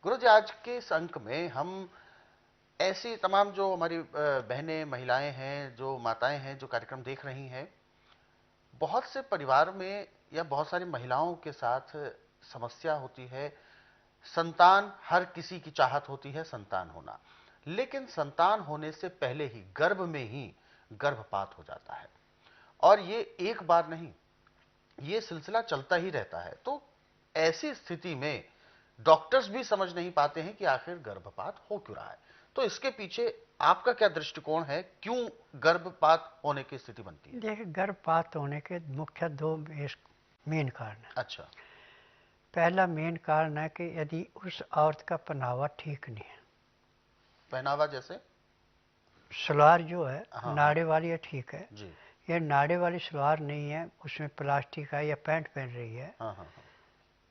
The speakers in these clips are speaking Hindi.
गुरुजी, आज के इस अंक में हम ऐसी तमाम जो हमारी बहनें, महिलाएं हैं, जो माताएं हैं, जो कार्यक्रम देख रही हैं, बहुत से परिवार में या बहुत सारी महिलाओं के साथ समस्या होती है। संतान, हर किसी की चाहत होती है संतान होना, लेकिन संतान होने से पहले ही गर्भ में ही गर्भपात हो जाता है। और ये एक बार नहीं, ये सिलसिला चलता ही रहता है। तो ऐसी स्थिति में डॉक्टर्स भी समझ नहीं पाते हैं कि आखिर गर्भपात हो क्यों रहा है। तो इसके पीछे आपका क्या दृष्टिकोण है, क्यों गर्भपात होने की स्थिति बनती है? देखिए, गर्भपात होने के मुख्य दो मेन कारण हैं। अच्छा। पहला मेन कारण है कि यदि उस औरत का पहनावा ठीक नहीं है, पहनावा जैसे? सलवार जो है हाँ हाँ। नाड़े वाली है, ठीक है। जी। ये नाड़े वाली सलवार नहीं है, उसमें प्लास्टिक है या पैंट पहन रही है, हाँ हाँ हाँ।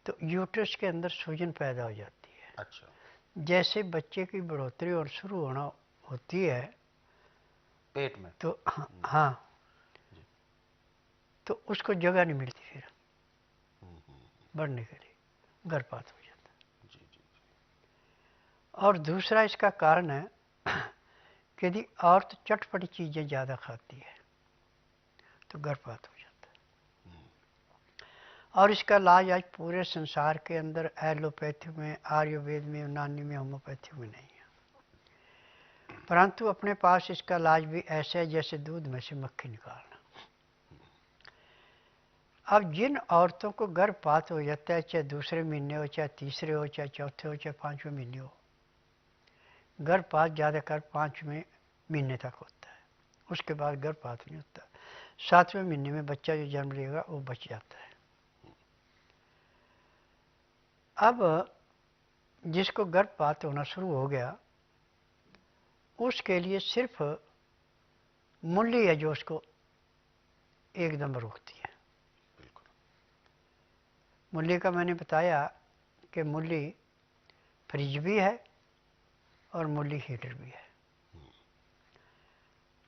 तो यूट्रस के अंदर सूजन पैदा हो जाती है। अच्छा। जैसे बच्चे की बढ़ोतरी और शुरू होना होती है, पेट में? तो हाँ, जी। तो उसको जगह नहीं मिलती फिर हम्म। बढ़ने के लिए, गर्भपात हो जाता जी जी जी। है। और दूसरा इसका कारण है कि यदि औरत चटपटी चीज़ें ज़्यादा खाती है तो गर्भपात हो जाता है। और इसका इलाज आज पूरे संसार के अंदर एलोपैथी में, आयुर्वेद में, यूनानी में, होम्योपैथी में नहीं है, परंतु अपने पास इसका इलाज भी ऐसा है जैसे दूध में से मक्खी निकालना। अब जिन औरतों को गर्भपात हो जाता है, चाहे दूसरे महीने हो, चाहे तीसरे हो, चाहे चौथे हो, चाहे पाँचवें महीने हो, गर्भपात ज़्यादातर 5वें महीने तक होता है, उसके बाद गर्भपात नहीं होता। 7वें महीने में बच्चा जो जन्म लेगा वो बच जाता है। अब जिसको गर्भपात होना शुरू हो गया, उसके लिए सिर्फ मूली है जो उसको एकदम रोकती है। बिल्कुल। मूली का मैंने बताया कि मूली फ्रिज भी है और मूली हीटर भी है।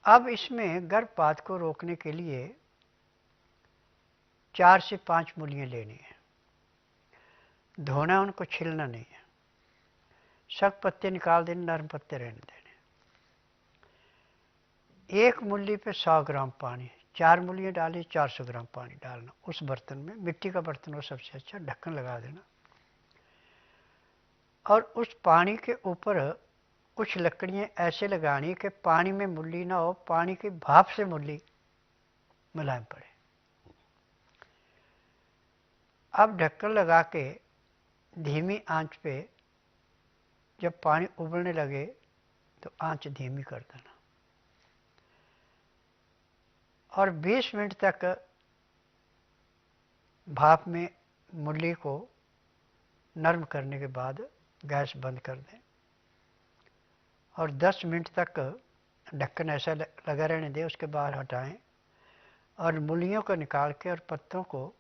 अब इसमें गर्भपात को रोकने के लिए 4 से 5 मूलियाँ लेनी है। धोना, उनको छिलना नहीं है, सख्त पत्ते निकाल देने, नरम पत्ते रहने देने। एक मूली पे 100 ग्राम पानी, 4 मूलियाँ डाली, 400 ग्राम पानी डालना उस बर्तन में। मिट्टी का बर्तन हो सबसे अच्छा, ढक्कन लगा देना। और उस पानी के ऊपर कुछ लकड़ियाँ ऐसे लगानी कि पानी में मूली ना हो, पानी की भाप से मूली मुलायम पड़े। अब ढक्कन लगा के धीमी आंच पे जब पानी उबलने लगे तो आंच धीमी कर देना, और 20 मिनट तक भाप में मूली को नरम करने के बाद गैस बंद कर दें, और 10 मिनट तक ढक्कन ऐसा लगा रहने दें। उसके बाद हटाएं और मूलियों को निकाल के और पत्तों को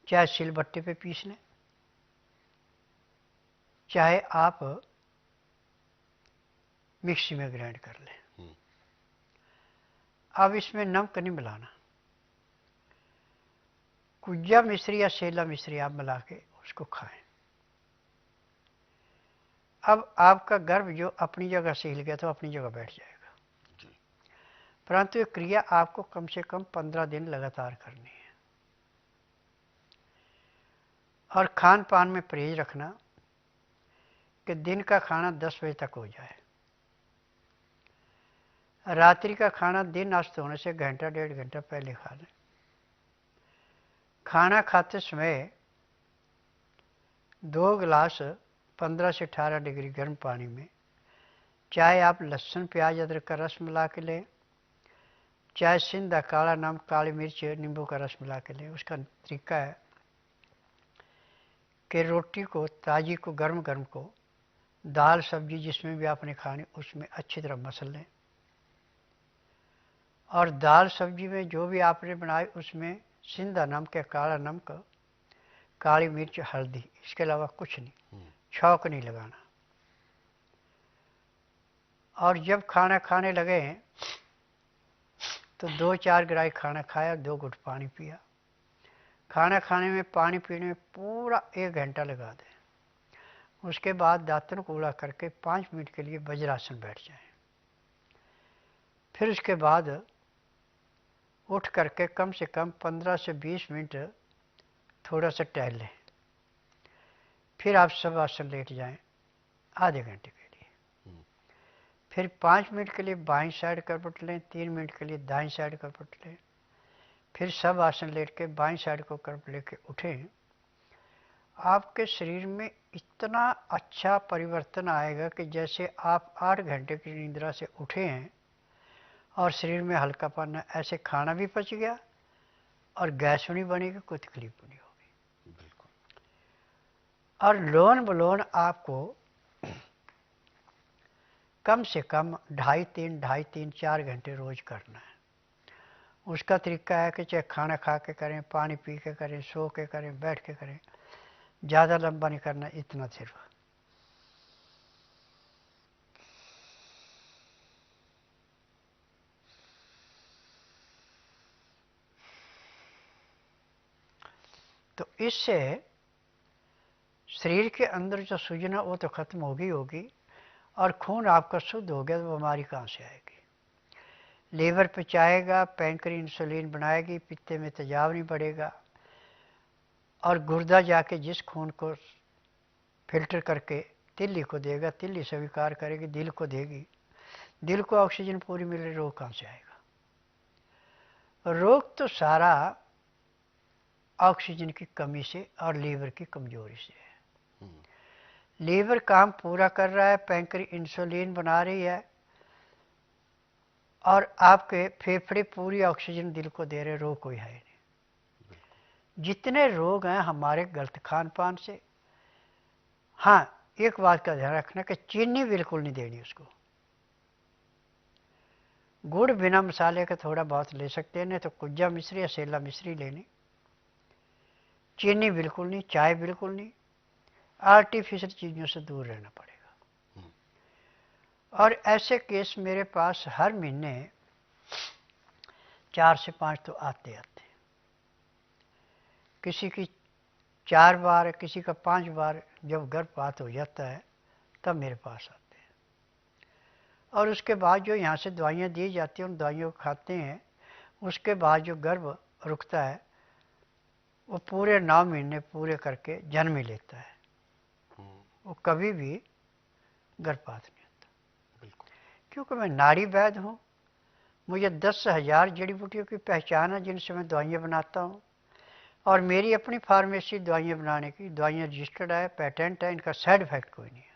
चाहे सिलबट्टे पे पीस लें, चाहे आप मिक्सी में ग्राइंड कर लें। अब इसमें नमक नहीं मिलाना, कुज्जा मिश्री या सेला मिश्री आप मिला के उसको खाएं। अब आपका गर्भ जो अपनी जगह से हिल गया तो अपनी जगह बैठ जाएगा, परंतु ये क्रिया आपको कम से कम 15 दिन लगातार करनी है। और खान पान में परहेज रखना कि दिन का खाना 10 बजे तक हो जाए। रात्रि का खाना दिन अस्त होने से घंटा 1.5 घंटा पहले खा लें। खाना खाते समय 2 गिलास 15 से 18 डिग्री गर्म पानी में, चाहे आप लहसुन प्याज अदरक का रस मिला के लें, चाहे सिंधा, काला नमक, काली मिर्च, नींबू का रस मिला के लें। उसका तरीका है कि रोटी को, ताज़ी को, गर्म गर्म को, दाल सब्जी जिसमें भी आपने खानी उसमें अच्छी तरह मसल लें, और दाल सब्जी में जो भी आपने बनाई उसमें सिंधा नमक या काला नमक, काली मिर्च, हल्दी, इसके अलावा कुछ नहीं, छौंक नहीं लगाना। और जब खाना खाने लगे तो 2-4 ग्राही खाना खाया, 2 घुट पानी पिया, खाना खाने में, पानी पीने में पूरा 1 घंटा लगा दें। उसके बाद दांतन कूड़ा करके 5 मिनट के लिए वज्रासन बैठ जाएं। फिर उसके बाद उठ करके कम से कम 15 से 20 मिनट थोड़ा सा टहल लें। फिर आप सब आसन लेट जाएं आधे घंटे के लिए। फिर 5 मिनट के लिए बाईं साइड करवट लें, 3 मिनट के लिए दाईं साइड करवट लें। फिर सब आसन लेट के बाईं साइड को करवट लेके उठें। आपके शरीर में इतना अच्छा परिवर्तन आएगा कि जैसे आप 8 घंटे की निद्रा से उठे हैं और शरीर में हल्कापन है। ऐसे खाना भी पच गया और गैस नहीं बनेगी, कोई तकलीफ नहीं होगी। और लोन बलोन आपको कम से कम 2.5-3 4 घंटे रोज करना है। उसका तरीका है कि चाहे खाना खा के करें, पानी पी के करें, सो के करें, बैठ के करें, ज़्यादा लंबा नहीं करना, इतना सिर्फ। तो इससे शरीर के अंदर जो सूजना वो तो खत्म होगी और खून आपका शुद्ध हो गया तो बीमारी कहाँ से आएगी। लीवर पचाएगा, पैंक्री इंसुलिन बनाएगी, पित्ते में तेजाब नहीं बढ़ेगा और गुर्दा जाके जिस खून को फिल्टर करके तिल्ली को देगा, तिल्ली स्वीकार करेगी, दिल को देगी, दिल को ऑक्सीजन पूरी मिल रही, रोग कहाँ से आएगा। रोग तो सारा ऑक्सीजन की कमी से और लीवर की कमजोरी से है। लीवर काम पूरा कर रहा है, पैंक्री इंसुलिन बना रही है और आपके फेफड़े पूरी ऑक्सीजन दिल को दे रहे, रोग कोई है नहीं। जितने रोग हैं हमारे गलत खान पान से। हाँ, एक बात का ध्यान रखना कि चीनी बिल्कुल नहीं देनी उसको। गुड़ बिना मसाले का थोड़ा बहुत ले सकते हैं, नहीं तो कुज्जा मिश्री या सेला मिश्री लेनी। चीनी बिल्कुल नहीं, चाय बिल्कुल नहीं, आर्टिफिशियल चीज़ों से दूर रहना पड़ेगा। और ऐसे केस मेरे पास हर महीने 4 से 5 तो आते आते। किसी की 4 बार, किसी का 5 बार जब गर्भपात हो जाता है तब मेरे पास आते हैं। और उसके बाद जो यहाँ से दवाइयाँ दी जाती हैं उन दवाइयों को खाते हैं। उसके बाद जो गर्भ रुकता है वो पूरे 9 महीने पूरे करके जन्म ही लेता है, वो कभी भी गर्भपात नहीं होता। क्योंकि मैं नाड़ी वैद्य हूँ, मुझे 10,000 जड़ी बूटियों की पहचान है जिनसे मैं दवाइयाँ बनाता हूँ और मेरी अपनी फार्मेसी दवाइयाँ बनाने की, दवाइयाँ रजिस्टर्ड है, पेटेंट है, इनका साइड इफेक्ट कोई नहीं है।